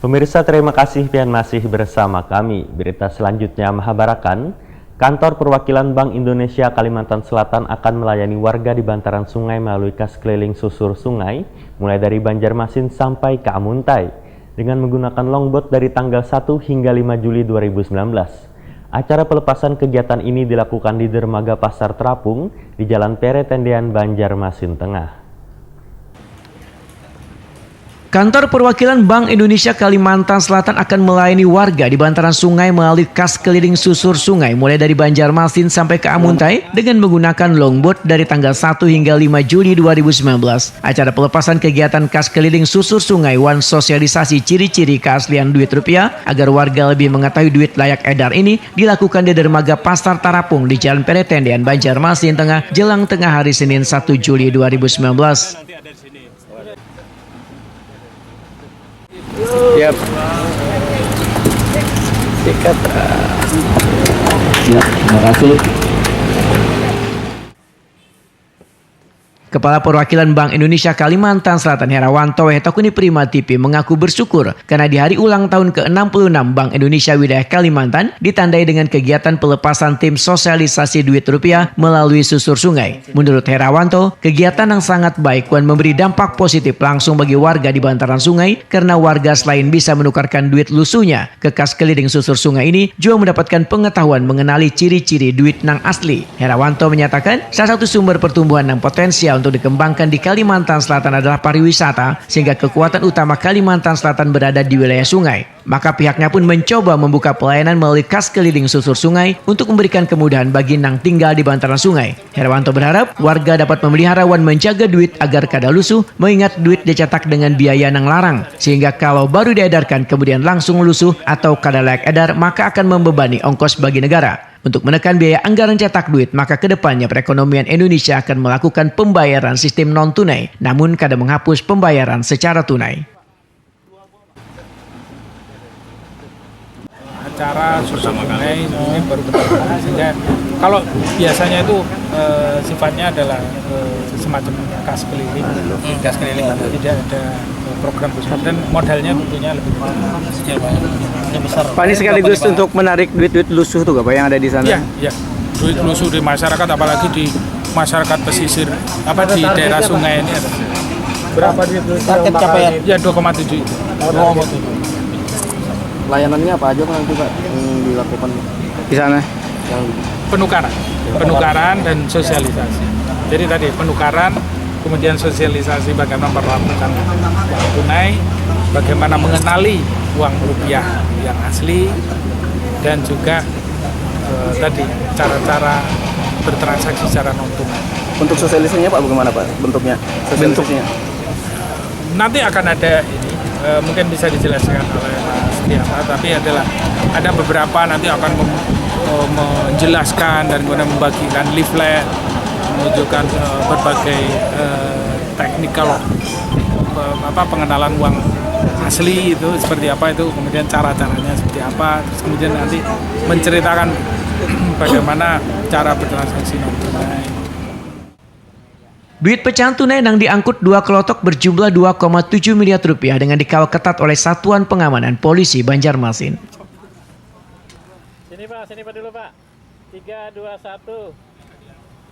Pemirsa, terima kasih pian masih bersama kami. Berita selanjutnya menghabarkan, Kantor Perwakilan Bank Indonesia Kalimantan Selatan akan melayani warga di bantaran sungai melalui kas keliling susur sungai, mulai dari Banjarmasin sampai ke Amuntai, dengan menggunakan longboat dari tanggal 1 hingga 5 Juli 2019. Acara pelepasan kegiatan ini dilakukan di dermaga Pasar Terapung di Jalan Pere Tendean, Banjarmasin Tengah. Kantor Perwakilan Bank Indonesia Kalimantan Selatan akan melayani warga di bantaran sungai melalui kas keliling susur sungai mulai dari Banjarmasin sampai ke Amuntai dengan menggunakan longboat dari tanggal 1 hingga 5 Juli 2019. Acara pelepasan kegiatan kas keliling susur sungai One sosialisasi ciri-ciri keaslian duit rupiah agar warga lebih mengetahui duit layak edar ini dilakukan di dermaga Pasar Tarapung di Jalan Pere Tendean, Banjarmasin Tengah jelang tengah hari Senin 1 Juli 2019. Siap. Sikat. Siap, terima kasih. Kepala Perwakilan Bank Indonesia Kalimantan Selatan Herawanto Wehetokuni Prima TV mengaku bersyukur karena di hari ulang tahun ke-66 Bank Indonesia Wilayah Kalimantan ditandai dengan kegiatan pelepasan tim sosialisasi duit rupiah melalui susur sungai. Menurut Herawanto, kegiatan yang sangat baik dan memberi dampak positif langsung bagi warga di bantaran sungai karena warga selain bisa menukarkan duit lusuhnya ke kas keliling susur sungai ini juga mendapatkan pengetahuan mengenali ciri-ciri duit nang asli. Herawanto menyatakan salah satu sumber pertumbuhan yang potensial untuk dikembangkan di Kalimantan Selatan adalah pariwisata, sehingga kekuatan utama Kalimantan Selatan berada di wilayah sungai. Maka pihaknya pun mencoba membuka pelayanan melalui kas keliling susur sungai untuk memberikan kemudahan bagi nang tinggal di bantaran sungai. Herawanto berharap warga dapat memelihara dan menjaga duit agar kada lusuh, mengingat duit dicetak dengan biaya nang larang, sehingga kalau baru diedarkan kemudian langsung lusuh atau kada layak edar maka akan membebani ongkos bagi negara. Untuk menekan biaya anggaran cetak duit, maka kedepannya perekonomian Indonesia akan melakukan pembayaran sistem non-tunai, namun kada menghapus pembayaran secara tunai. Acara susur sungai ini baru pertama, sehingga kalau biasanya itu sifatnya adalah semacam kas keliling, tidak ada program khusus dan modalnya tentunya lebih besar. Pak, ini sekaligus untuk menarik duit-duit lusuh tuh Pak yang ada di sana. Iya, duit lusuh di masyarakat, apalagi di masyarakat pesisir, di daerah sungai ini ada. Berapa duit lusuh? Target capaian? Ya 2,7 itu. Layanannya apa aja nanti Pak yang dilakukan di sana? Penukaran dan sosialisasi. Jadi tadi penukaran, kemudian sosialisasi bagaimana memperlakukan uang tunai, bagaimana mengenali uang rupiah yang asli, dan juga tadi cara-cara bertransaksi secara non tunai. Untuk sosialisasinya Pak bagaimana Pak bentuknya? Bentuknya nanti akan ada ini, mungkin bisa dijelaskan oleh Mas Tiasa, tapi ada beberapa nanti akan menjelaskan dan kemudian membagikan leaflet, menunjukkan berbagai teknikal pengenalan uang asli itu seperti apa, itu kemudian cara-caranya seperti apa, terus kemudian nanti menceritakan bagaimana cara bertransaksi non tunai. Duit pecahan tunai yang diangkut 2 kelotok berjumlah 2,7 miliar rupiah dengan dikawal ketat oleh Satuan Pengamanan Polisi Banjarmasin. Sini Pak dulu Pak. 3, 2, 1.